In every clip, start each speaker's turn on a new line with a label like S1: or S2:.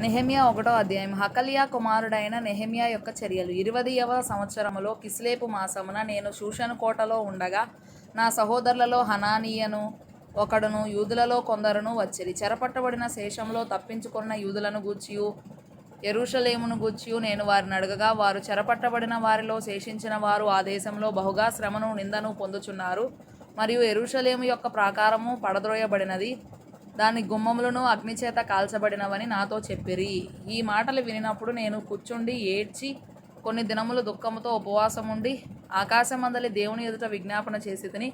S1: నెహెమ్యా 1వ అధ్యాయం. హకలియా కుమారుడైన నెహెమ్యా యొక్క చర్యలు. 20వ సంవత్సరములో కిస్లేపు మాసమున నేను షూషను కోటలో ఉండగా నా సహోదరులలో హనానీయను ఒకడును యూదులలో కొందరును వచ్చిరి. చెరపట్టబడిన శేషంలో తప్పించుకొన్న యూదులను గూర్చియు యెరూషలేమును గూర్చియు నేను వారిని అడగగా, వారు చెరపట్టబడిన వారిలో శేషించిన వారు ఆ దేశంలో బహుగా శ్రమను నిందను పొందుచున్నారు, మరియు యెరూషలేము యొక్క ప్రాకారము పడద్రోయబడినది, దాని గుమ్మములను అగ్నిచేత కాల్చబడినవని నాతో చెప్పిరి. ఈ మాటలు వినినప్పుడు నేను కూర్చుండి ఏడ్చి కొన్ని దినములు దుఃఖముతో ఉపవాసముండి ఆకాశమందలి దేవుని ఎదుట విజ్ఞాపన చేసి తిని,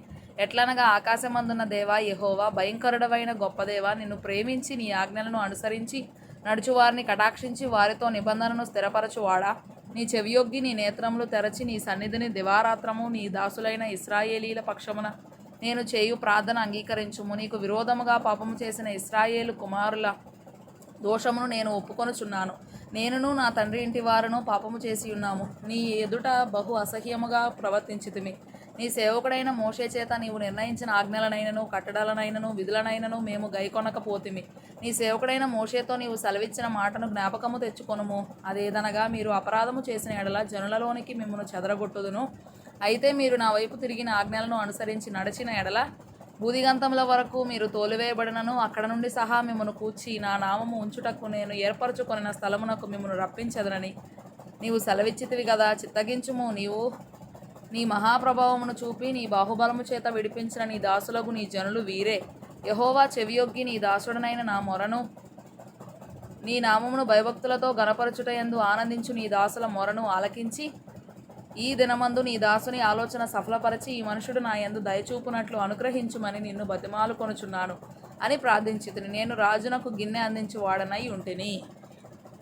S1: ఎట్లనగా, ఆకాశమందున్న దేవా యెహోవా, భయంకరుడవైన గొప్ప దేవా, నిన్ను ప్రేమించి నీ ఆజ్ఞలను అనుసరించి నడుచువారిని కటాక్షించి వారితో నిబంధనను స్థిరపరచువాడా, నీ చెవియొగ్గి నీ నేత్రములు తెరచి నీ సన్నిధిని దివారాత్రము నీ దాసులైన ఇశ్రాయేలీల పక్షమున నేను చేయు ప్రార్థన అంగీకరించుము. నీకు విరోధముగా పాపము చేసిన ఇశ్రాయేలు కుమారుల దోషమును నేను ఒప్పుకొనుచున్నాను. నేనును నా తండ్రి ఇంటి వారును పాపము చేసి ఉన్నాము. నీ ఎదుట బహు అసహ్యముగా ప్రవర్తించితిమి. నీ సేవకుడైన మోషే చేత నీవు నిర్ణయించిన ఆజ్ఞలనైనను కట్టడలనైనను విధులనైనను మేము గైకొనకపోతిమి. నీ సేవకుడైన మోషేతో నీవు సెలవిచ్చిన మాటను జ్ఞాపకము తెచ్చుకొనుము. అదేదనగా, మీరు అపరాధము చేసిన ఎడల జనులలోనికి మిమ్మను చెదరగొట్టుదును. అయితే మీరు నా వైపు తిరిగి నా ఆజ్ఞలను అనుసరించి నడిచిన ఎడల భూదిగంతముల వరకు మీరు తోలివేయబడినను అక్కడ నుండి సహా మిమ్మను కూర్చి నా నామము ఉంచుటకు నేను ఏర్పరచుకొనిన స్థలమునకు మిమ్మను రప్పించదనని నీవు సెలవిచ్చితివి కదా. చిత్తగించుము. నీవు నీ మహాప్రభావమును చూపి నీ బాహుబలము చేత విడిపించిన నీ దాసులకు నీ జనులు వీరే. యెహోవా, చెవియొగ్గి నీ దాసుడనైన నా మొరను, నీ నామమును భయభక్తులతో గణపరచుటయందు ఆనందించు నీ దాసుల మొరను ఆలకించి ఈ దినమందు నీ దాసుని ఆలోచన సఫలపరచి ఈ మనుషుడు నా యందు దయచూపునట్లు అనుగ్రహించుమని నిన్ను బతిమాలుకొనుచున్నాను అని ప్రార్థించితిని. నేను రాజునకు గిన్నె అందించు వాడనై ఉంటిని.